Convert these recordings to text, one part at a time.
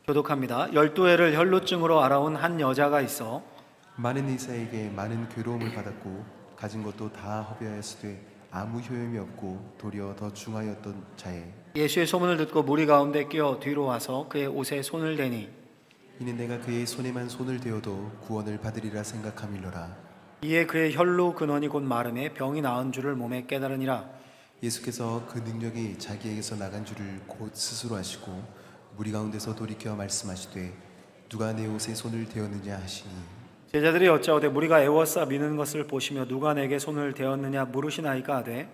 교독합니다. 12해를 혈루증으로 알아온 한 여자가 있어 많은 의사에게 많은 괴로움을 받았고 가진 것도 다 허비하였으되 아무 효용이 없고 도리어 더 중하였던 자에 예수의 소문을 듣고 무리 가운데 끼어 뒤로 와서 그의 옷에 손을 대니 이는 내가 그의 손에만 손을 대어도 구원을 받으리라 생각함일러라. 이에 그의 혈루 근원이 곧 마름에 병이 나은 줄을 몸에 깨달으니라. 예수께서 그 능력이 자기에게서 나간 줄을 곧 스스로 아시고 무리 가운데서 돌이켜 말씀하시되 누가 내 옷에 손을 대었느냐 하시니 제자들이 여짜오되 무리가 애워싸 미는 것을 보시며 누가 내게 손을 대었느냐 물으시나이까 하되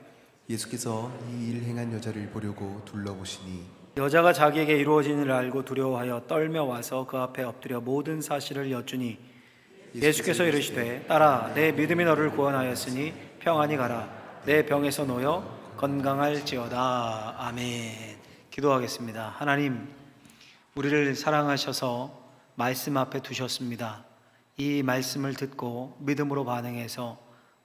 예수께서 이 일 행한 여자를 보려고 둘러보시니 여자가 자기에게 이루어진 일을 알고 두려워하여 떨며 와서 그 앞에 엎드려 모든 사실을 여쭈니 예수께서 이르시되 딸아 내 믿음이 너를 구원하였으니 평안히 가라 내 병에서 놓여 건강할지어다. 아멘. 기도하겠습니다. 하나님, 우리를 사랑하셔서 말씀 앞에 두셨습니다. 이 말씀을 듣고 믿음으로 반응해서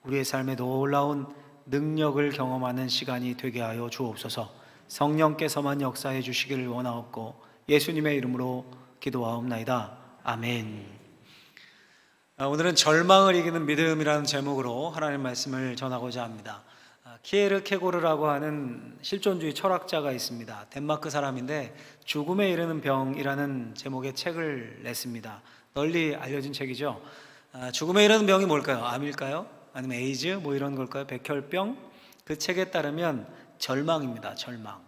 우리의 삶에 놀라운 능력을 경험하는 시간이 되게 하여 주옵소서. 성령께서만 역사해 주시기를 원하옵고 예수님의 이름으로 기도하옵나이다. 아멘. 오늘은 절망을 이기는 믿음이라는 제목으로 하나님의 말씀을 전하고자 합니다. 키에르케고르라고 하는 실존주의 철학자가 있습니다. 덴마크 사람인데 죽음에 이르는 병이라는 제목의 책을 냈습니다. 널리 알려진 책이죠. 죽음에 이르는 병이 뭘까요? 암일까요? 아니면 에이즈? 뭐 이런 걸까요? 백혈병? 그 책에 따르면 절망입니다. 절망.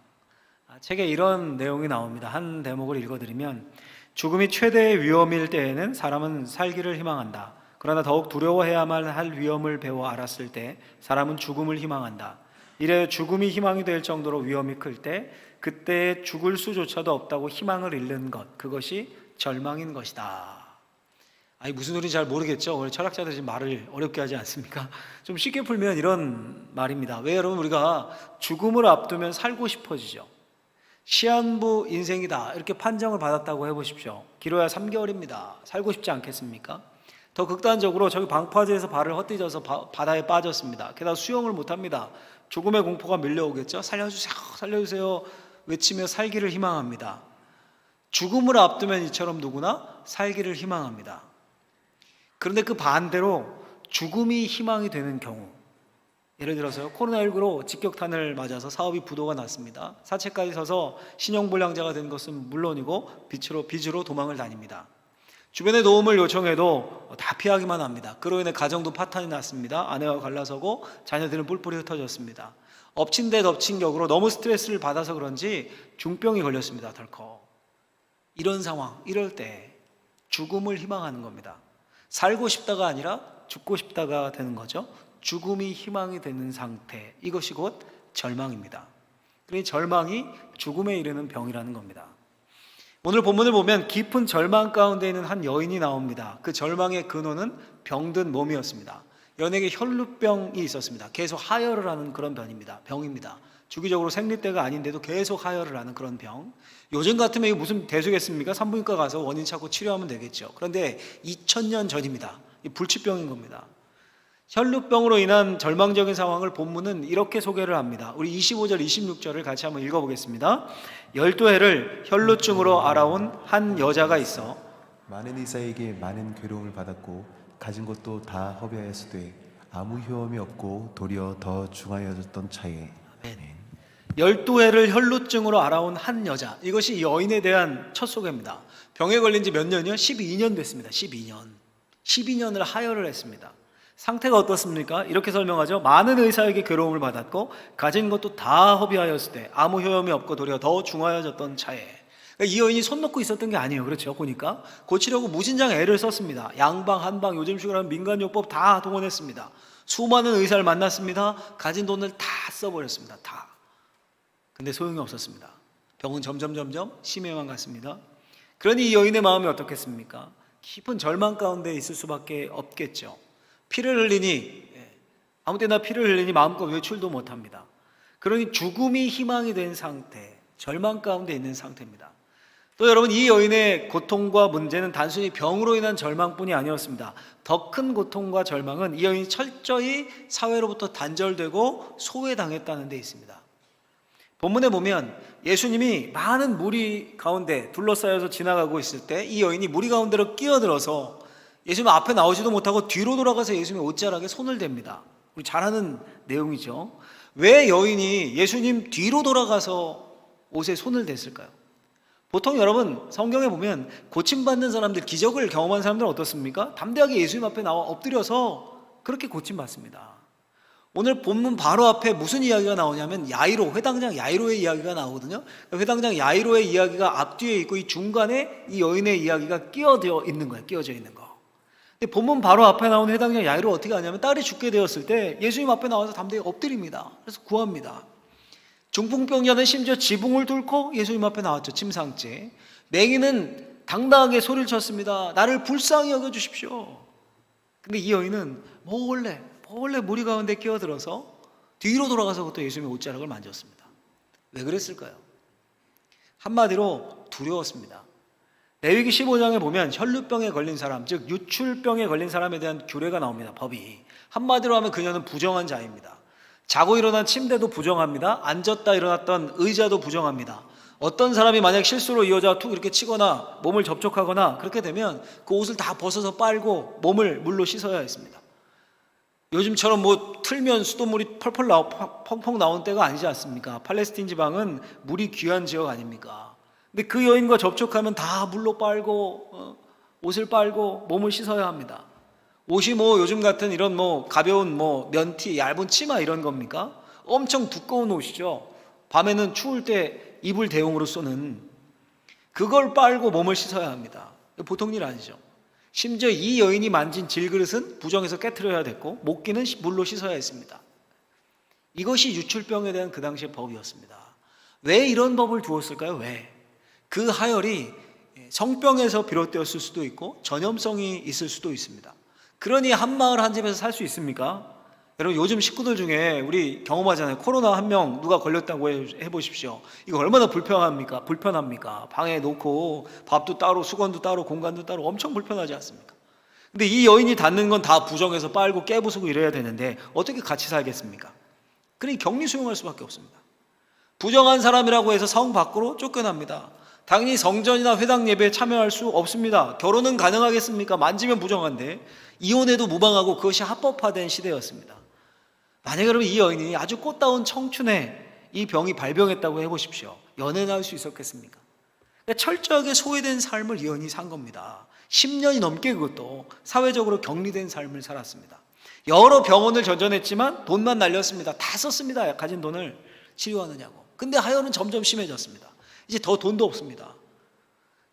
책에 이런 내용이 나옵니다. 한 대목을 읽어드리면 죽음이 최대의 위험일 때에는 사람은 살기를 희망한다. 그러나 더욱 두려워해야만 할 위험을 배워 알았을 때 사람은 죽음을 희망한다. 이래 죽음이 희망이 될 정도로 위험이 클 때 그때 죽을 수조차도 없다고 희망을 잃는 것, 그것이 절망인 것이다. 아니 무슨 소리인지 잘 모르겠죠. 우리 철학자들이 지금 말을 어렵게 하지 않습니까? 좀 쉽게 풀면 이런 말입니다. 왜 여러분 우리가 죽음을 앞두면 살고 싶어지죠? 시한부 인생이다 이렇게 판정을 받았다고 해보십시오. 길어야 3개월입니다. 살고 싶지 않겠습니까? 더 극단적으로 저기 방파제에서 발을 헛디뎌서 바다에 빠졌습니다. 게다가 수영을 못합니다. 죽음의 공포가 밀려오겠죠. 살려주세요, 살려주세요 외치며 살기를 희망합니다. 죽음을 앞두면 이처럼 누구나 살기를 희망합니다. 그런데 그 반대로 죽음이 희망이 되는 경우, 예를 들어서요, 코로나19로 직격탄을 맞아서 사업이 부도가 났습니다. 사채까지 서서 신용불량자가 된 것은 물론이고 빚으로 도망을 다닙니다. 주변에 도움을 요청해도 다 피하기만 합니다. 그로 인해 가정도 파탄이 났습니다. 아내와 갈라서고 자녀들은 뿔뿔이 흩어졌습니다. 엎친 데 덮친 격으로 너무 스트레스를 받아서 그런지 중병이 걸렸습니다. 덜컥. 이런 상황, 이럴 때 죽음을 희망하는 겁니다. 살고 싶다가 아니라 죽고 싶다가 되는 거죠. 죽음이 희망이 되는 상태, 이것이 곧 절망입니다. 그러니 절망이 죽음에 이르는 병이라는 겁니다. 오늘 본문을 보면 깊은 절망 가운데 있는 한 여인이 나옵니다. 그 절망의 근원은 병든 몸이었습니다. 여인에게 혈루병이 있었습니다. 계속 하혈을 하는 그런 병입니다. 주기적으로 생리때가 아닌데도 계속 하혈을 하는 그런 병. 요즘 같으면 이게 무슨 대수겠습니까? 산부인과 가서 원인 찾고 치료하면 되겠죠. 그런데 2000년 전입니다. 이 불치병인 겁니다. 혈루병으로 인한 절망적인 상황을 본문은 이렇게 소개를 합니다. 우리 25절, 26절을 같이 한번 읽어보겠습니다. 12해를 혈루증으로 알아온 한 여자가 있어 많은 의사에게 많은 괴로움을 받았고 가진 것도 다 허비하였으되 아무 효험이 없고 도리어 더 중하여졌던 차에 12해를 혈루증으로 알아온 한 여자, 이것이 여인에 대한 첫 소개입니다. 병에 걸린 지 몇 년이요? 12년 됐습니다. 12년을 하혈을 했습니다. 상태가 어떻습니까? 이렇게 설명하죠. 많은 의사에게 괴로움을 받았고 가진 것도 다 허비하였을 때 아무 효험이 없고 도리어 더 중하여졌던 차에, 그러니까 이 여인이 손 놓고 있었던 게 아니에요. 그렇죠? 보니까 고치려고 무진장 애를 썼습니다. 양방, 한방, 요즘식으로 하는 민간요법 다 동원했습니다. 수많은 의사를 만났습니다. 가진 돈을 다 써버렸습니다. 다. 근데 소용이 없었습니다. 병은 점점 심해만 갔습니다. 그러니 이 여인의 마음이 어떻겠습니까? 깊은 절망 가운데 있을 수밖에 없겠죠. 피를 흘리니, 아무 때나 피를 흘리니 마음껏 외출도 못합니다. 그러니 죽음이 희망이 된 상태, 절망 가운데 있는 상태입니다. 또 여러분, 이 여인의 고통과 문제는 단순히 병으로 인한 절망뿐이 아니었습니다. 더 큰 고통과 절망은 이 여인이 철저히 사회로부터 단절되고 소외당했다는 데 있습니다. 본문에 보면 예수님이 많은 무리 가운데 둘러싸여서 지나가고 있을 때 이 여인이 무리 가운데로 끼어들어서 예수님 앞에 나오지도 못하고 뒤로 돌아가서 예수님의 옷자락에 손을 댑니다. 우리 잘 아는 내용이죠. 왜 여인이 예수님 뒤로 돌아가서 옷에 손을 댔을까요? 보통 여러분 성경에 보면 고침받는 사람들, 기적을 경험한 사람들은 어떻습니까? 담대하게 예수님 앞에 나와 엎드려서 그렇게 고침받습니다. 오늘 본문 바로 앞에 무슨 이야기가 나오냐면 야이로, 회당장 야이로의 이야기가 나오거든요. 회당장 야이로의 이야기가 앞뒤에 있고 이 중간에 이 여인의 이야기가 끼어져 있는 거예요. 끼어져 있는 거. 근데 본문 바로 앞에 나온 회당장 야이로 어떻게 하냐면 딸이 죽게 되었을 때 예수님 앞에 나와서 담대히 엎드립니다. 그래서 구합니다. 중풍병자는 심지어 지붕을 뚫고 예수님 앞에 나왔죠. 침상째. 맹인은 당당하게 소리를 쳤습니다. 나를 불쌍히 여겨주십시오. 근데 이 여인은 몰래 무리 가운데 끼어들어서 뒤로 돌아가서 그것도 예수님의 옷자락을 만졌습니다. 왜 그랬을까요? 한마디로 두려웠습니다. 레위기 15장에 보면 혈루병에 걸린 사람, 즉 유출병에 걸린 사람에 대한 규례가 나옵니다. 법이. 한마디로 하면 그녀는 부정한 자입니다. 자고 일어난 침대도 부정합니다. 앉았다 일어났던 의자도 부정합니다. 어떤 사람이 만약 실수로 이 여자가 툭 이렇게 치거나 몸을 접촉하거나 그렇게 되면 그 옷을 다 벗어서 빨고 몸을 물로 씻어야 했습니다. 요즘처럼 뭐 틀면 수돗물이 펑펑 나온 때가 아니지 않습니까? 팔레스틴 지방은 물이 귀한 지역 아닙니까? 근데 그 여인과 접촉하면 다 물로 빨고 옷을 빨고 몸을 씻어야 합니다. 옷이 뭐 요즘 같은 이런 뭐 가벼운 뭐 면티, 얇은 치마 이런 겁니까? 엄청 두꺼운 옷이죠. 밤에는 추울 때 이불 대용으로 쓰는 그걸 빨고 몸을 씻어야 합니다. 보통 일 아니죠. 심지어 이 여인이 만진 질그릇은 부정해서 깨트려야 됐고 목기는 물로 씻어야 했습니다. 이것이 유출병에 대한 그 당시의 법이었습니다. 왜 이런 법을 두었을까요? 왜? 그 하열이 성병에서 비롯되었을 수도 있고 전염성이 있을 수도 있습니다. 그러니 한 마을 한 집에서 살 수 있습니까? 여러분 요즘 식구들 중에 우리 경험하잖아요. 코로나 한 명 누가 걸렸다고 해보십시오. 이거 얼마나 불편합니까? 방에 놓고 밥도 따로 수건도 따로 공간도 따로 엄청 불편하지 않습니까? 근데 이 여인이 닿는 건 다 부정해서 빨고 깨부수고 이래야 되는데 어떻게 같이 살겠습니까? 그러니 격리 수용할 수밖에 없습니다. 부정한 사람이라고 해서 성 밖으로 쫓겨납니다. 당연히 성전이나 회당 예배에 참여할 수 없습니다. 결혼은 가능하겠습니까? 만지면 부정한데 이혼해도 무방하고 그것이 합법화된 시대였습니다. 만약에 여러분 이 여인이 아주 꽃다운 청춘에 이 병이 발병했다고 해보십시오. 연애나 할 수 있었겠습니까? 그러니까 철저하게 소외된 삶을 이 여인이 산 겁니다. 10년이 넘게 그것도 사회적으로 격리된 삶을 살았습니다. 여러 병원을 전전했지만 돈만 날렸습니다. 다 썼습니다. 가진 돈을 치료하느냐고. 근데 하혈은 점점 심해졌습니다. 이제 더 돈도 없습니다.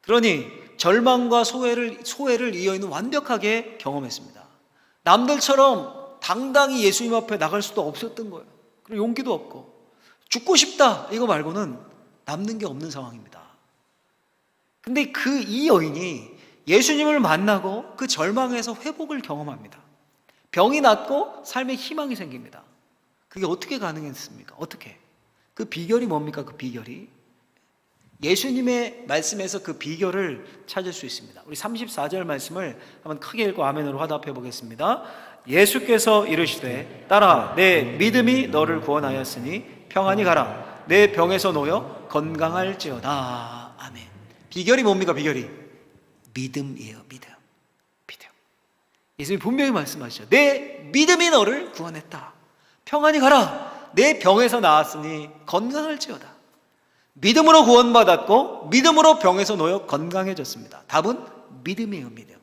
그러니 절망과 소외를 이 여인은 완벽하게 경험했습니다. 남들처럼 당당히 예수님 앞에 나갈 수도 없었던 거예요. 그리고 용기도 없고 죽고 싶다 이거 말고는 남는 게 없는 상황입니다. 근데 이 여인이 예수님을 만나고 그 절망에서 회복을 경험합니다. 병이 낫고 삶에 희망이 생깁니다. 그게 어떻게 가능했습니까? 어떻게? 그 비결이 뭡니까? 그 비결이 예수님의 말씀에서 그 비결을 찾을 수 있습니다. 우리 34절 말씀을 한번 크게 읽고 아멘으로 화답해 보겠습니다. 예수께서 이르시되 딸아 내 믿음이 너를 구원하였으니 평안히 가라 내 병에서 놓여 건강할지어다. 아멘. 비결이 뭡니까? 비결이 믿음이에요. 믿음. 예수님이 분명히 말씀하시죠. 내 믿음이 너를 구원했다. 평안히 가라 내 병에서 나았으니 건강할지어다. 믿음으로 구원받았고 믿음으로 병에서 놓여 건강해졌습니다. 답은 믿음이에요. 믿음.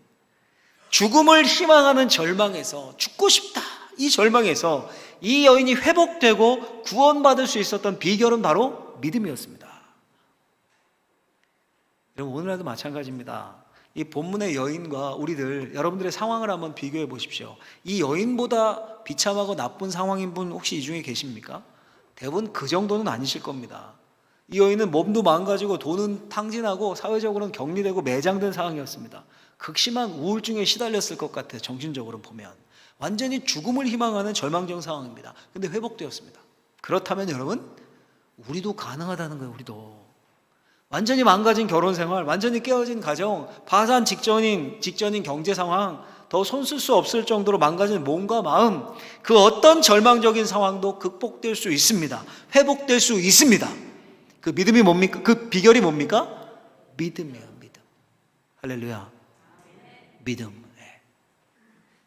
죽음을 희망하는 절망에서 죽고 싶다 이 절망에서 이 여인이 회복되고 구원받을 수 있었던 비결은 바로 믿음이었습니다. 여러분 오늘날도 마찬가지입니다. 이 본문의 여인과 우리들 여러분들의 상황을 한번 비교해 보십시오. 이 여인보다 비참하고 나쁜 상황인 분 혹시 이 중에 계십니까? 대부분 그 정도는 아니실 겁니다. 이 여인은 몸도 망가지고 돈은 탕진하고 사회적으로는 격리되고 매장된 상황이었습니다. 극심한 우울증에 시달렸을 것 같아요. 정신적으로 보면 완전히 죽음을 희망하는 절망적 상황입니다. 근데 회복되었습니다. 그렇다면 여러분 우리도 가능하다는 거예요. 우리도 완전히 망가진 결혼 생활, 완전히 깨어진 가정, 파산 직전인 경제 상황 더 손 쓸 수 없을 정도로 망가진 몸과 마음, 그 어떤 절망적인 상황도 극복될 수 있습니다. 회복될 수 있습니다. 그 믿음이 뭡니까? 그 비결이 뭡니까? 믿음이에요. 믿음. 할렐루야. 믿음.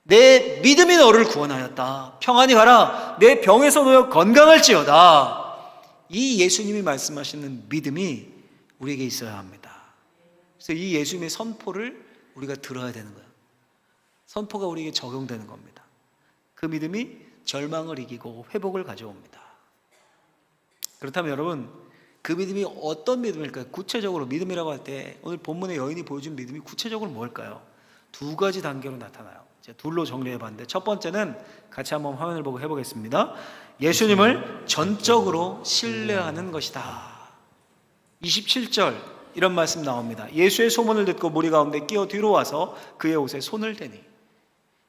내 믿음이 너를 구원하였다. 평안히 가라. 내 병에서 놓여 건강할지어다. 이 예수님이 말씀하시는 믿음이 우리에게 있어야 합니다. 그래서 이 예수님의 선포를 우리가 들어야 되는 거예요. 선포가 우리에게 적용되는 겁니다. 그 믿음이 절망을 이기고 회복을 가져옵니다. 그렇다면 여러분, 그 믿음이 어떤 믿음일까요? 구체적으로 믿음이라고 할 때 오늘 본문의 여인이 보여준 믿음이 구체적으로 뭘까요? 두 가지 단계로 나타나요. 제가 둘로 정리해 봤는데, 첫 번째는 같이 한번 화면을 보고 해보겠습니다. 예수님을 전적으로 신뢰하는 것이다. 27절 이런 말씀 나옵니다. 예수의 소문을 듣고 무리 가운데 끼어 뒤로 와서 그의 옷에 손을 대니.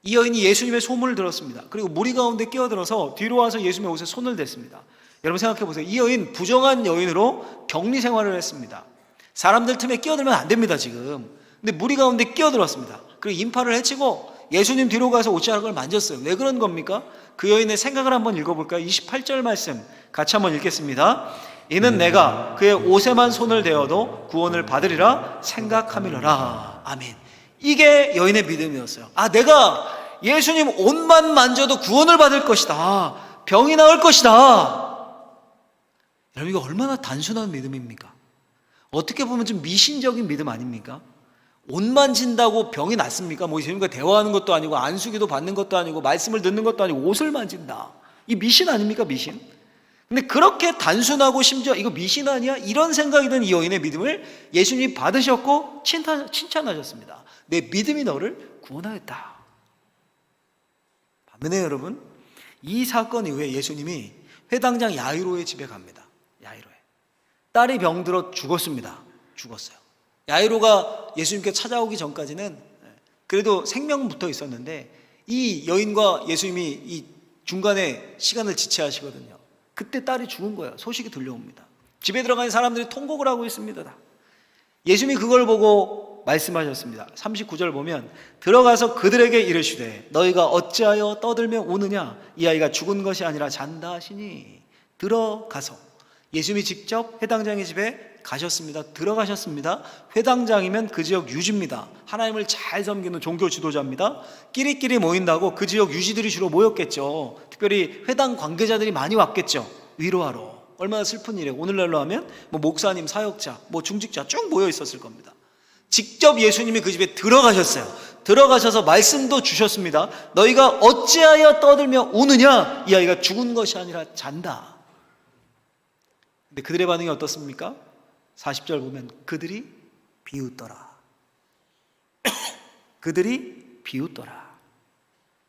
이 여인이 예수님의 소문을 들었습니다. 그리고 무리 가운데 끼어들어서 뒤로 와서 예수님의 옷에 손을 댔습니다. 여러분 생각해 보세요. 이 여인 부정한 여인으로 격리 생활을 했습니다. 사람들 틈에 끼어들면 안 됩니다 지금. 근데 무리 가운데 끼어들었습니다. 그리고 인파를 해치고 예수님 뒤로 가서 옷자락을 만졌어요. 왜 그런 겁니까? 그 여인의 생각을 한번 읽어볼까요? 28절 말씀 같이 한번 읽겠습니다. 이는 내가 그의 옷에만 손을 대어도 구원을 받으리라 생각함이로라. 아멘. 이게 여인의 믿음이었어요. 아, 내가 예수님 옷만 만져도 구원을 받을 것이다. 병이 나을 것이다. 여러분, 이거 얼마나 단순한 믿음입니까? 어떻게 보면 좀 미신적인 믿음 아닙니까? 옷 만진다고 병이 낫습니까? 뭐 예수님과 대화하는 것도 아니고 안수기도 받는 것도 아니고 말씀을 듣는 것도 아니고 옷을 만진다. 이 미신 아닙니까? 미신. 근데 그렇게 단순하고 심지어 이거 미신 아니야? 이런 생각이 든 이 여인의 믿음을 예수님이 받으셨고 칭찬하셨습니다. 내 믿음이 너를 구원하였다. 반면에 여러분, 이 사건 이후에 예수님이 회당장 야이로의 집에 갑니다. 야이로에. 딸이 병들어 죽었습니다. 죽었어요. 야이로가 예수님께 찾아오기 전까지는 그래도 생명은 붙어 있었는데 이 여인과 예수님이 이 중간에 시간을 지체하시거든요. 그때 딸이 죽은 거예요. 소식이 들려옵니다. 집에 들어가는 사람들이 통곡을 하고 있습니다. 예수님이 그걸 보고 말씀하셨습니다. 39절 보면 들어가서 그들에게 이르시되 너희가 어찌하여 떠들며 우느냐? 이 아이가 죽은 것이 아니라 잔다 하시니. 들어가서 예수님이 직접 회당장의 집에 가셨습니다. 들어가셨습니다. 회당장이면 그 지역 유지입니다. 하나님을 잘 섬기는 종교 지도자입니다. 끼리끼리 모인다고 그 지역 유지들이 주로 모였겠죠. 특별히 회당 관계자들이 많이 왔겠죠. 위로하러. 얼마나 슬픈 일이에요. 오늘날로 하면 뭐 목사님, 사역자, 뭐 중직자 쭉 모여 있었을 겁니다. 직접 예수님이 그 집에 들어가셨어요. 들어가셔서 말씀도 주셨습니다. 너희가 어찌하여 떠들며 우느냐? 이 아이가 죽은 것이 아니라 잔다. 근데 그들의 반응이 어떻습니까? 40절 보면 그들이 비웃더라. 그들이 비웃더라.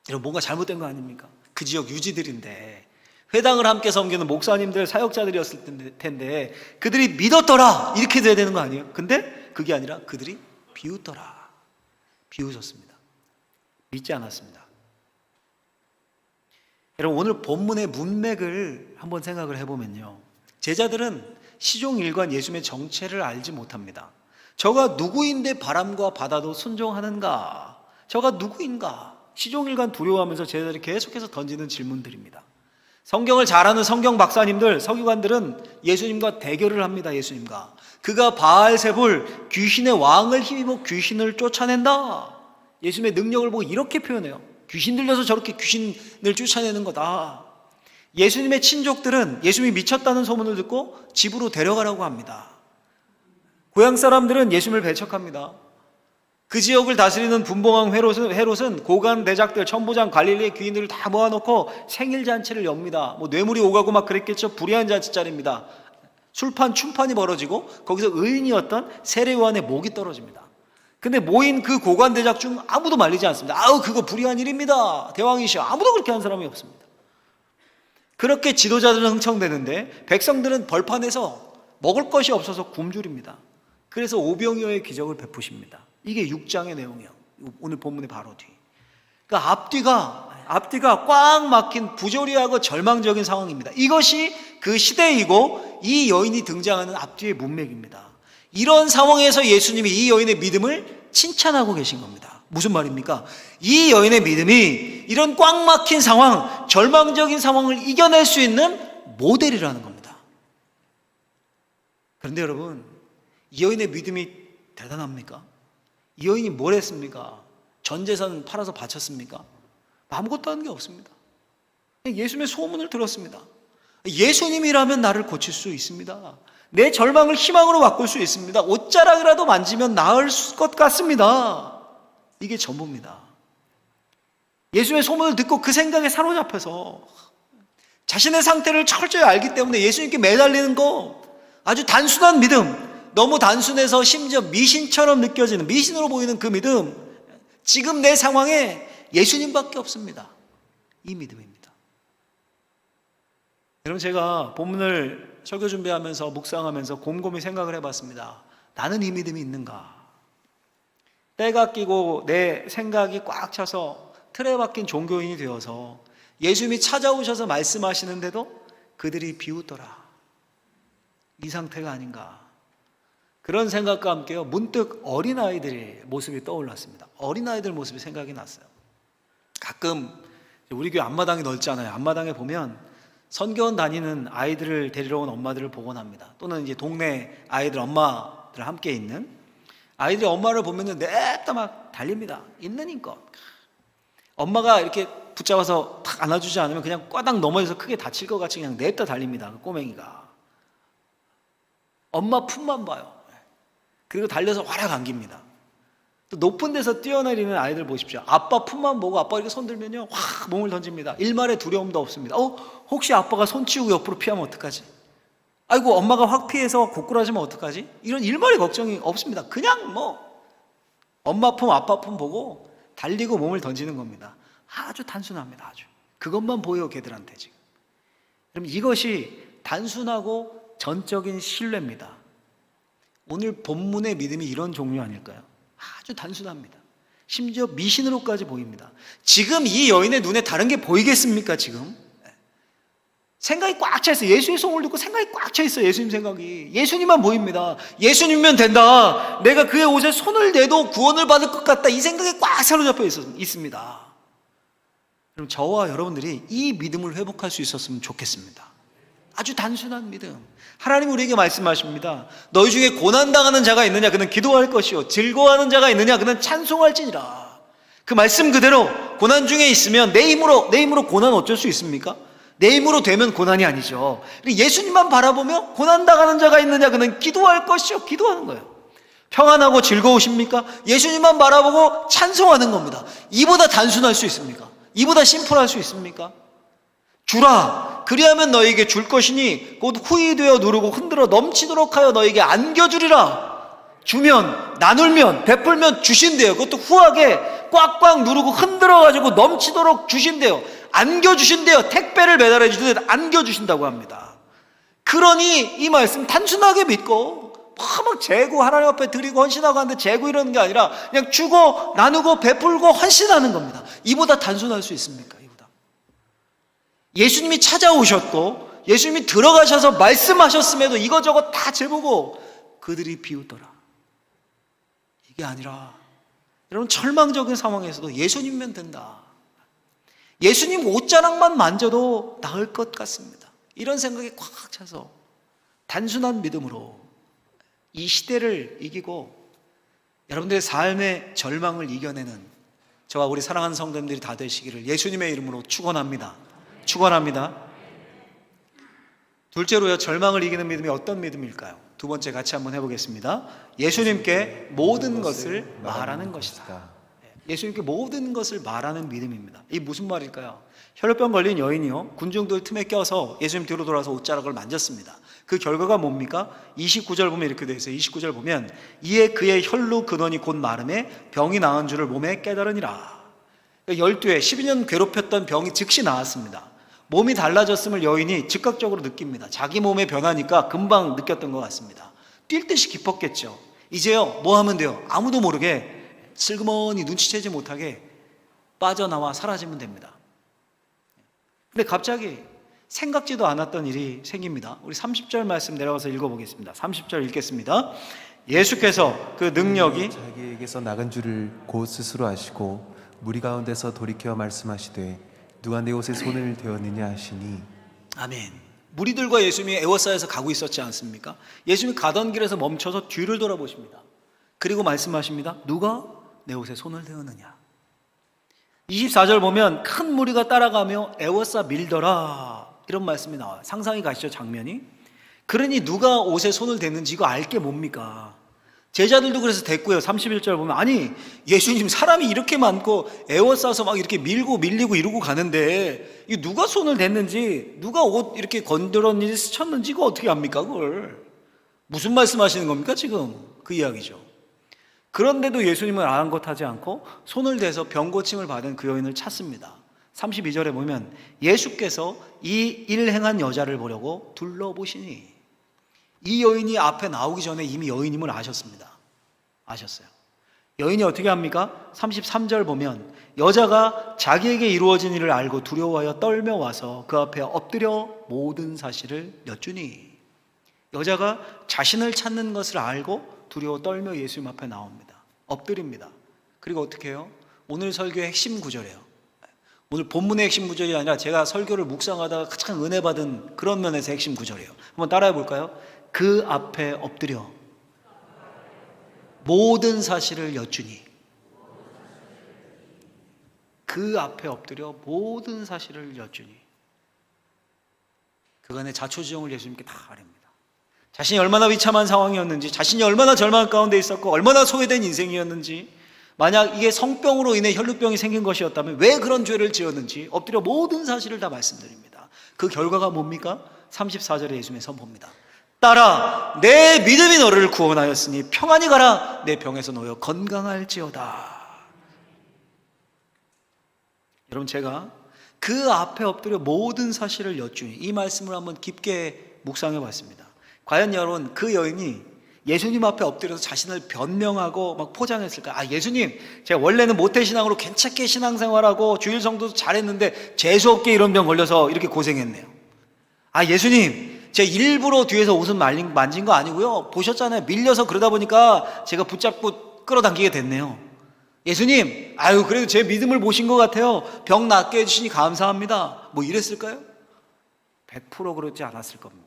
이런 뭔가 잘못된 거 아닙니까? 그 지역 유지들인데 회당을 함께 섬기는 목사님들, 사역자들이었을 텐데 그들이 믿었더라 이렇게 돼야 되는 거 아니에요? 근데 그게 아니라 그들이 비웃더라. 비웃었습니다. 믿지 않았습니다. 여러분, 오늘 본문의 문맥을 한번 생각을 해보면요, 제자들은 시종일관 예수님의 정체를 알지 못합니다. 저가 누구인데 바람과 바다도 순종하는가? 저가 누구인가? 시종일관 두려워하면서 제자들이 계속해서 던지는 질문들입니다. 성경을 잘 아는 성경 박사님들, 서기관들은 예수님과 대결을 합니다. 예수님과 그가 바알세불 귀신의 왕을 힘입어 귀신을 쫓아낸다. 예수님의 능력을 보고 이렇게 표현해요. 귀신 들려서 저렇게 귀신을 쫓아내는 거다. 예수님의 친족들은 예수님이 미쳤다는 소문을 듣고 집으로 데려가라고 합니다. 고향 사람들은 예수님을 배척합니다. 그 지역을 다스리는 분봉왕 헤롯은 고관 대작들, 천부장, 갈릴리의 귀인들을 다 모아놓고 생일잔치를 엽니다. 뭐 뇌물이 오가고 막 그랬겠죠. 불의한 잔치자리입니다. 술판, 춤판이 벌어지고 거기서 의인이었던 세례요한의 목이 떨어집니다. 근데 모인 그 고관 대작 중 아무도 말리지 않습니다. 아우, 그거 불의한 일입니다. 대왕이시여. 아무도 그렇게 한 사람이 없습니다. 그렇게 지도자들은 흥청대는데 백성들은 벌판에서 먹을 것이 없어서 굶주립니다. 그래서 오병이어의 기적을 베푸십니다. 이게 6장의 내용이에요. 오늘 본문의 바로 뒤. 그러니까 앞뒤가 꽉 막힌 부조리하고 절망적인 상황입니다. 이것이 그 시대이고 이 여인이 등장하는 앞뒤의 문맥입니다. 이런 상황에서 예수님이 이 여인의 믿음을 칭찬하고 계신 겁니다. 무슨 말입니까? 이 여인의 믿음이 이런 꽉 막힌 상황, 절망적인 상황을 이겨낼 수 있는 모델이라는 겁니다. 그런데 여러분, 이 여인의 믿음이 대단합니까? 이 여인이 뭘 했습니까? 전 재산 팔아서 바쳤습니까? 아무것도 하는 게 없습니다. 예수님의 소문을 들었습니다. 예수님이라면 나를 고칠 수 있습니다. 내 절망을 희망으로 바꿀 수 있습니다. 옷자락이라도 만지면 나을 것 같습니다. 이게 전부입니다. 예수님의 소문을 듣고 그 생각에 사로잡혀서 자신의 상태를 철저히 알기 때문에 예수님께 매달리는 거, 아주 단순한 믿음, 너무 단순해서 심지어 미신처럼 느껴지는, 미신으로 보이는 그 믿음, 지금 내 상황에 예수님밖에 없습니다. 이 믿음입니다. 여러분, 제가 본문을 설교 준비하면서 묵상하면서 곰곰이 생각을 해봤습니다. 나는 이 믿음이 있는가? 때가 끼고 내 생각이 꽉 차서 틀에 박힌 종교인이 되어서 예수님이 찾아오셔서 말씀하시는데도 그들이 비웃더라. 이 상태가 아닌가? 그런 생각과 함께요, 문득 어린아이들의 모습이 떠올랐습니다. 어린아이들 모습이 생각이 났어요. 가끔 우리 교회 앞마당이 넓잖아요. 앞마당에 보면 선교원 다니는 아이들을 데리러 온 엄마들을 보곤 합니다. 또는 이제 동네 아이들 엄마들 함께 있는 아이들이 엄마를 보면은 냅다 막 달립니다. 있는 힘껏. 엄마가 이렇게 붙잡아서 탁 안아주지 않으면 그냥 꽈당 넘어져서 크게 다칠 것 같이 그냥 냅다 달립니다. 그 꼬맹이가. 엄마 품만 봐요. 그리고 달려서 화락 안깁니다. 또 높은 데서 뛰어내리는 아이들 보십시오. 아빠 품만 보고 아빠 이렇게 손 들면요, 확 몸을 던집니다. 일말의 두려움도 없습니다. 혹시 아빠가 손 치우고 옆으로 피하면 어떡하지? 아이고, 엄마가 확 피해서 고꾸라지면 어떡하지? 이런 일말의 걱정이 없습니다. 그냥 엄마 품, 아빠 품 보고 달리고 몸을 던지는 겁니다. 아주 단순합니다. 아주. 그것만 보여, 걔들한테 지금. 그럼 이것이 단순하고 전적인 신뢰입니다. 오늘 본문의 믿음이 이런 종류 아닐까요? 아주 단순합니다. 심지어 미신으로까지 보입니다. 지금 이 여인의 눈에 다른 게 보이겠습니까, 지금? 생각이 꽉 차 있어요. 예수의 소문을 듣고 생각이 꽉 차 있어요. 예수님 생각이. 예수님만 보입니다. 예수님이면 된다. 내가 그의 옷에 손을 대도 구원을 받을 것 같다. 이 생각에 꽉 사로잡혀 있습니다. 그럼 저와 여러분들이 이 믿음을 회복할 수 있었으면 좋겠습니다. 아주 단순한 믿음. 하나님 우리에게 말씀하십니다. 너희 중에 고난당하는 자가 있느냐? 그는 기도할 것이요. 즐거워하는 자가 있느냐? 그는 찬송할지니라. 그 말씀 그대로 고난 중에 있으면 내 힘으로 고난 어쩔 수 있습니까? 내 힘으로 되면 고난이 아니죠. 예수님만 바라보며 고난당하는 자가 있느냐? 그는 기도할 것이요. 기도하는 거예요. 평안하고 즐거우십니까? 예수님만 바라보고 찬송하는 겁니다. 이보다 단순할 수 있습니까? 이보다 심플할 수 있습니까? 주라, 그리하면 너에게 줄 것이니 곧 후히 되어 누르고 흔들어 넘치도록 하여 너에게 안겨주리라. 주면, 나눌면, 베풀면 주신대요. 그것도 후하게 꽉꽉 누르고 흔들어가지고 넘치도록 주신대요. 안겨주신대요. 택배를 배달해 주듯 안겨주신다고 합니다. 그러니 이 말씀 단순하게 믿고 막 재고 하나님 앞에 드리고 헌신하고 하는데 재고 이러는 게 아니라 그냥 주고 나누고 베풀고 헌신하는 겁니다. 이보다 단순할 수 있습니까? 이보다. 예수님이 찾아오셨고 예수님이 들어가셔서 말씀하셨음에도 이거저거 다 재보고 그들이 비웃더라. 이게 아니라 여러분, 절망적인 상황에서도 예수님이면 된다. 예수님 옷자락만 만져도 나을 것 같습니다. 이런 생각이 꽉 차서 단순한 믿음으로 이 시대를 이기고 여러분들의 삶의 절망을 이겨내는 저와 우리 사랑하는 성도님들이 다 되시기를 예수님의 이름으로 축원합니다. 축원합니다. 둘째로요, 절망을 이기는 믿음이 어떤 믿음일까요? 두 번째 같이 한번 해보겠습니다. 예수님께 모든 것을 말하는 것이다. 예수님께 모든 것을 말하는 믿음입니다. 이게 무슨 말일까요? 혈루병 걸린 여인이요, 군중들 틈에 껴서 예수님 뒤로 돌아서 옷자락을 만졌습니다. 그 결과가 뭡니까? 29절 보면 이렇게 되어 있어요. 29절 보면 이에 그의 혈루 근원이 곧 마름에 병이 나은 줄을 몸에 깨달으니라. 12회 12년 괴롭혔던 병이 즉시 나았습니다. 몸이 달라졌음을 여인이 즉각적으로 느낍니다. 자기 몸에 변하니까 금방 느꼈던 것 같습니다. 뛸 듯이 기뻤겠죠. 이제요, 뭐 하면 돼요? 아무도 모르게 슬그머니 눈치채지 못하게 빠져나와 사라지면 됩니다. 근데 갑자기 생각지도 않았던 일이 생깁니다. 우리 30절 말씀 내려가서 읽어보겠습니다. 30절 읽겠습니다. 예수께서 그 능력이 자기에게서 나간 줄을 곧 스스로 아시고 무리 가운데서 돌이켜 말씀하시되 누가 내 옷에 손을 대었느냐 하시니. 아멘. 무리들과 예수님이 에워싸에서 가고 있었지 않습니까? 예수님이 가던 길에서 멈춰서 뒤를 돌아보십니다. 그리고 말씀하십니다. 누가 내 옷에 손을 대었느냐. 24절 보면 큰 무리가 따라가며 에워싸 밀더라 이런 말씀이 나와요. 상상이 가시죠, 장면이? 그러니 누가 옷에 손을 댔는지 이거 알 게 뭡니까? 제자들도 그래서 됐고요. 31절 보면 아니 예수님 사람이 이렇게 많고 에워싸서 막 이렇게 밀고 밀리고 이러고 가는데 이 누가 손을 댔는지 누가 옷 이렇게 건드렸는지 스쳤는지 이거 어떻게 압니까? 그걸 무슨 말씀하시는 겁니까? 지금 그 이야기죠. 그런데도 예수님은 아랑곳하지 않고 손을 대서 병 고침을 받은 그 여인을 찾습니다. 32절에 보면 예수께서 이 일 행한 여자를 보려고 둘러보시니 이 여인이 앞에 나오기 전에 이미 여인임을 아셨습니다. 아셨어요. 여인이 어떻게 합니까? 33절 보면 여자가 자기에게 이루어진 일을 알고 두려워하여 떨며 와서 그 앞에 엎드려 모든 사실을 여쭈니 여자가 자신을 찾는 것을 알고 두려워 떨며 예수님 앞에 나옵니다. 엎드립니다. 그리고 어떻게 해요? 오늘 설교의 핵심 구절이에요. 오늘 본문의 핵심 구절이 아니라 제가 설교를 묵상하다가 가장 은혜 받은 그런 면에서 핵심 구절이에요. 한번 따라해 볼까요? 그 앞에 엎드려 모든 사실을 여쭈니. 그 앞에 엎드려 모든 사실을 여쭈니. 그간의 자초지종을 예수님께 다 아랍니다. 자신이 얼마나 비참한 상황이었는지, 자신이 얼마나 절망 가운데 있었고 얼마나 소외된 인생이었는지, 만약 이게 성병으로 인해 혈루병이 생긴 것이었다면 왜 그런 죄를 지었는지 엎드려 모든 사실을 다 말씀드립니다. 그 결과가 뭡니까? 34절에 예수님의 선포입니다. 딸아, 내 믿음이 너를 구원하였으니 평안히 가라. 내 병에서 놓여 건강할지어다. 여러분, 제가 그 앞에 엎드려 모든 사실을 여쭈니 이 말씀을 한번 깊게 묵상해 봤습니다. 과연 여러분, 그 여인이 예수님 앞에 엎드려서 자신을 변명하고 막 포장했을까요? 아, 예수님, 제가 원래는 모태신앙으로 괜찮게 신앙생활하고 주일 성도도 잘했는데 재수없게 이런 병 걸려서 이렇게 고생했네요. 아, 예수님, 제 일부러 뒤에서 옷은 만진 거 아니고요. 보셨잖아요. 밀려서 그러다 보니까 제가 붙잡고 끌어당기게 됐네요. 예수님, 아유, 그래도 제 믿음을 보신 것 같아요. 병 낫게 해주시니 감사합니다. 뭐 이랬을까요? 100% 그러지 않았을 겁니다.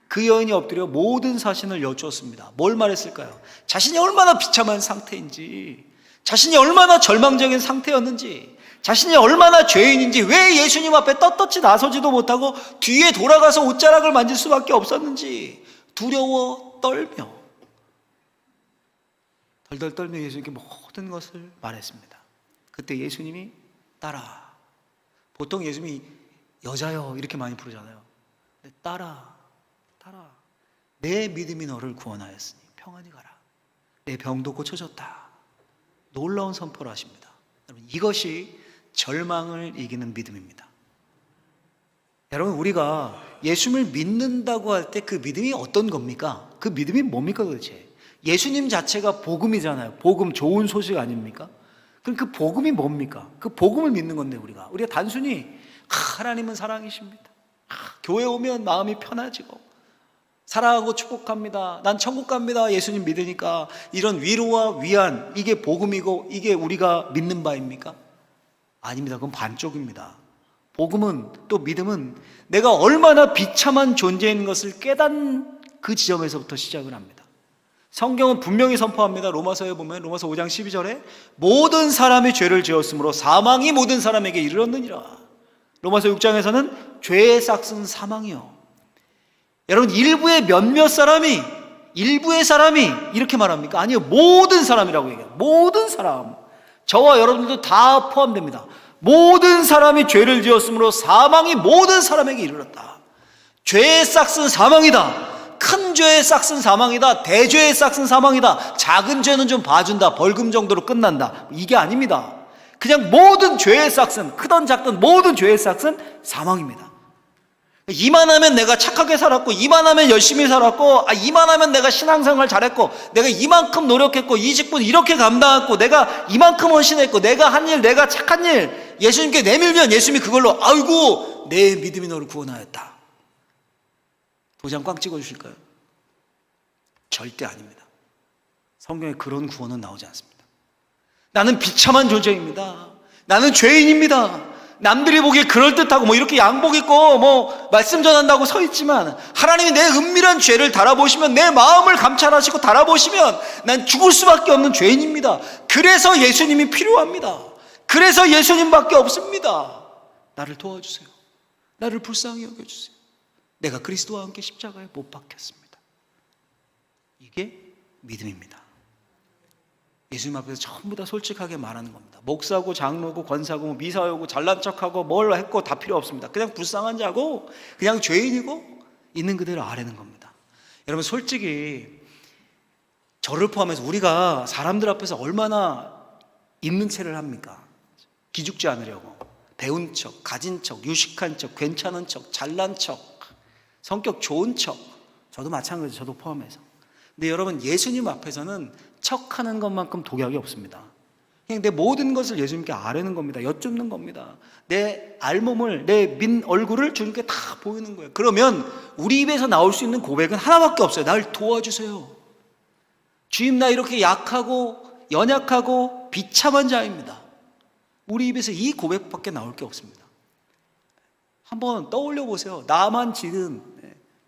그 여인이 엎드려 모든 사실을 여쭈었습니다. 뭘 말했을까요? 자신이 얼마나 비참한 상태인지, 자신이 얼마나 절망적인 상태였는지, 자신이 얼마나 죄인인지, 왜 예수님 앞에 떳떳이 나서지도 못하고 뒤에 돌아가서 옷자락을 만질 수밖에 없었는지 두려워 떨며 덜덜 떨며 예수님께 모든 것을 말했습니다. 그때 예수님이 딸아, 보통 예수님이 여자여 이렇게 많이 부르잖아요. 근데 딸아, 내 믿음이 너를 구원하였으니 평안히 가라. 내 병도 고쳐졌다. 놀라운 선포를 하십니다. 여러분, 이것이 절망을 이기는 믿음입니다. 여러분, 우리가 예수님을 믿는다고 할 때 그 믿음이 어떤 겁니까? 그 믿음이 뭡니까 도대체? 예수님 자체가 복음이잖아요. 복음, 좋은 소식 아닙니까? 그럼 그 복음이 뭡니까? 그 복음을 믿는 건데 우리가 단순히 하나님은 사랑이십니다. 교회 오면 마음이 편해지고 사랑하고 축복합니다. 난 천국 갑니다. 예수님 믿으니까. 이런 위로와 위안, 이게 복음이고 이게 우리가 믿는 바입니까? 아닙니다. 그건 반쪽입니다. 복음은, 또 믿음은 내가 얼마나 비참한 존재인 것을 깨닫는 그 지점에서부터 시작을 합니다. 성경은 분명히 선포합니다. 로마서에 보면 로마서 5장 12절에 모든 사람이 죄를 지었으므로 사망이 모든 사람에게 이르렀느니라. 로마서 6장에서는 죄의 싹은 사망이요. 여러분, 일부의 사람이 이렇게 말합니까? 아니요, 모든 사람이라고 얘기해요. 모든 사람, 저와 여러분들도 다 포함됩니다. 모든 사람이 죄를 지었으므로 사망이 모든 사람에게 이르렀다. 죄의 싹은 사망이다. 큰 죄의 싹은 사망이다. 대죄의 싹은 사망이다. 작은 죄는 좀 봐준다. 벌금 정도로 끝난다. 이게 아닙니다. 그냥 모든 죄의 싹은, 크든 작든 모든 죄의 싹은 사망입니다. 이만하면 내가 착하게 살았고, 이만하면 열심히 살았고, 이만하면 내가 신앙생활 잘했고, 내가 이만큼 노력했고, 이 직분 이렇게 감당했고, 내가 이만큼 헌신했고, 내가 한 일, 내가 착한 일 예수님께 내밀면 예수님이 그걸로 아이고 내 믿음이 너를 구원하였다. 도장 꽝 찍어주실까요? 절대 아닙니다. 성경에 그런 구원은 나오지 않습니다. 나는 비참한 존재입니다. 나는 죄인입니다. 남들이 보기에 그럴듯하고 이렇게 양복 입고 말씀 전한다고 서 있지만 하나님이 내 은밀한 죄를 달아보시면, 내 마음을 감찰하시고 달아보시면 난 죽을 수밖에 없는 죄인입니다. 그래서 예수님이 필요합니다. 그래서 예수님밖에 없습니다. 나를 도와주세요. 나를 불쌍히 여겨주세요. 내가 그리스도와 함께 십자가에 못 박혔습니다. 이게 믿음입니다. 예수님 앞에서 전부 다 솔직하게 말하는 겁니다. 목사고 장로고 권사고 미사여고 잘난 척하고 뭘 했고 다 필요 없습니다. 그냥 불쌍한 자고 그냥 죄인이고 있는 그대로 아뢰는 겁니다. 여러분, 솔직히 저를 포함해서 우리가 사람들 앞에서 얼마나 있는 체를 합니까? 기죽지 않으려고 배운 척, 가진 척, 유식한 척, 괜찮은 척, 잘난 척, 성격 좋은 척. 저도 마찬가지죠. 저도 포함해서. 근데 여러분, 예수님 앞에서는 척하는 것만큼 독약이 없습니다. 그냥 내 모든 것을 예수님께 아뢰는 겁니다. 여쭙는 겁니다. 내 알몸을, 내 민 얼굴을 주님께 다 보이는 거예요. 그러면 우리 입에서 나올 수 있는 고백은 하나밖에 없어요. 날 도와주세요. 주님, 나 이렇게 약하고 연약하고 비참한 자입니다. 우리 입에서 이 고백밖에 나올 게 없습니다. 한번 떠올려 보세요. 나만 지금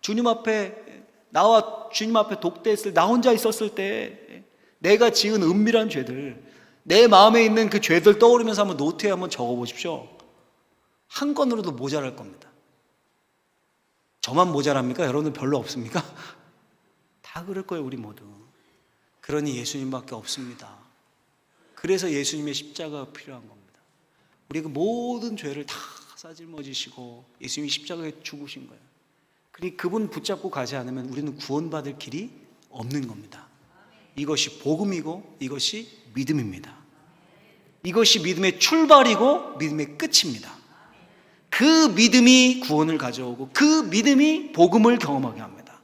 주님 앞에, 나와 주님 앞에 독대했을, 나 혼자 있었을 때 내가 지은 은밀한 죄들, 내 마음에 있는 그 죄들 떠오르면서 한번 노트에 한번 적어보십시오. 한 건으로도 모자랄 겁니다. 저만 모자랍니까? 여러분들 별로 없습니까? 다 그럴 거예요, 우리 모두. 그러니 예수님밖에 없습니다. 그래서 예수님의 십자가가 필요한 겁니다. 우리 그 모든 죄를 다 싸질머지시고 예수님이 십자가에 죽으신 거예요. 그러니 그분 붙잡고 가지 않으면 우리는 구원받을 길이 없는 겁니다. 이것이 복음이고 이것이 믿음입니다. 이것이 믿음의 출발이고 믿음의 끝입니다. 그 믿음이 구원을 가져오고 그 믿음이 복음을 경험하게 합니다.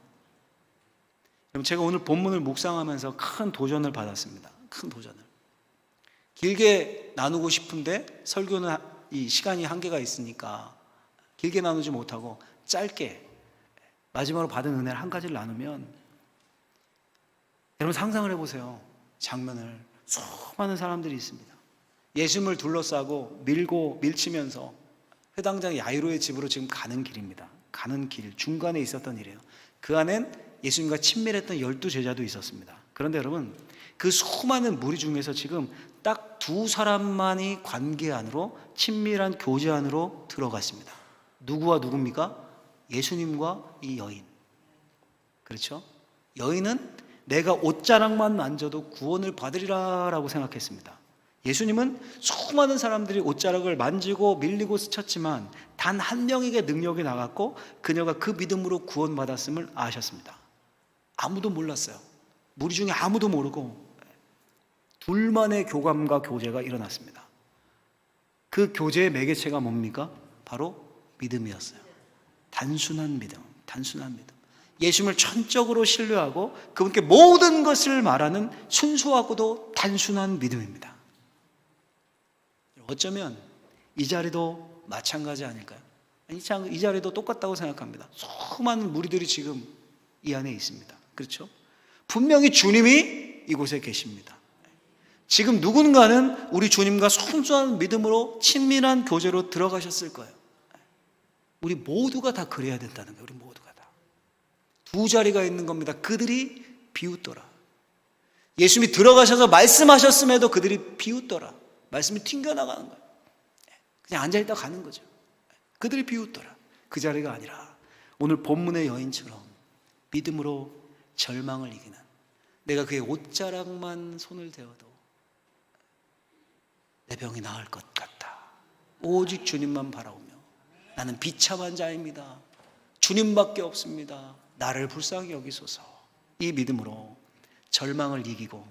그럼 제가 오늘 본문을 묵상하면서 큰 도전을 받았습니다. 큰 도전을. 길게 나누고 싶은데 설교는 이 시간이 한계가 있으니까 길게 나누지 못하고 짧게 마지막으로 받은 은혜를 한 가지를 나누면, 여러분 상상을 해보세요. 장면을. 수많은 사람들이 있습니다. 예수님을 둘러싸고 밀고 밀치면서 회당장 야이로의 집으로 지금 가는 길입니다. 가는 길 중간에 있었던 일이에요. 그 안엔 예수님과 친밀했던 12제자도 있었습니다. 그런데 여러분, 그 수많은 무리 중에서 지금 딱 두 사람만이 관계 안으로, 친밀한 교제 안으로 들어갔습니다. 누구와 누굽니까? 예수님과 이 여인. 그렇죠? 여인은 내가 옷자락만 만져도 구원을 받으리라 라고 생각했습니다. 예수님은 수많은 사람들이 옷자락을 만지고 밀리고 스쳤지만 단 한 명에게 능력이 나갔고 그녀가 그 믿음으로 구원받았음을 아셨습니다. 아무도 몰랐어요. 무리 중에 아무도 모르고 둘만의 교감과 교제가 일어났습니다. 그 교제의 매개체가 뭡니까? 바로 믿음이었어요. 단순한 믿음, 단순한 믿음. 예수님을 전적으로 신뢰하고 그분께 모든 것을 말하는 순수하고도 단순한 믿음입니다. 어쩌면 이 자리도 마찬가지 아닐까요? 이 자리도 똑같다고 생각합니다. 수많은 무리들이 지금 이 안에 있습니다. 그렇죠? 분명히 주님이 이곳에 계십니다. 지금 누군가는 우리 주님과 순수한 믿음으로 친밀한 교제로 들어가셨을 거예요. 우리 모두가 다 그래야 된다는 거예요. 우리 모두가 다. 두 자리가 있는 겁니다. 그들이 비웃더라. 예수님이 들어가셔서 말씀하셨음에도 그들이 비웃더라. 말씀이 튕겨나가는 거예요. 그냥 앉아있다 가는 거죠. 그들이 비웃더라. 그 자리가 아니라 오늘 본문의 여인처럼 믿음으로 절망을 이기는, 내가 그의 옷자락만 손을 대어도 내 병이 나을 것 같다. 오직 주님만 바라오며 나는 비참한 자입니다. 주님밖에 없습니다. 나를 불쌍히 여기소서. 이 믿음으로 절망을 이기고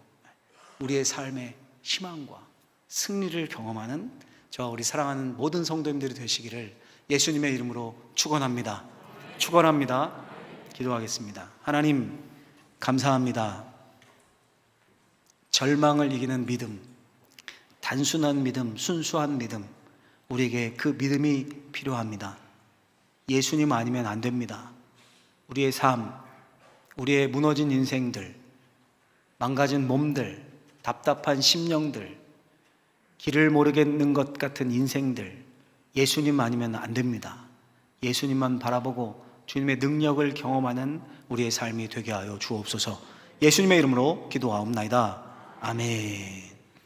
우리의 삶의 희망과 승리를 경험하는 저와 우리 사랑하는 모든 성도님들이 되시기를 예수님의 이름으로 축원합니다. 축원합니다. 기도하겠습니다. 하나님 감사합니다. 절망을 이기는 믿음, 단순한 믿음, 순수한 믿음, 우리에게 그 믿음이 필요합니다. 예수님 아니면 안 됩니다. 우리의 삶, 우리의 무너진 인생들, 망가진 몸들, 답답한 심령들, 길을 모르겠는 것 같은 인생들, 예수님 아니면 안 됩니다. 예수님만 바라보고 주님의 능력을 경험하는 우리의 삶이 되게 하여 주옵소서. 예수님의 이름으로 기도하옵나이다. 아멘.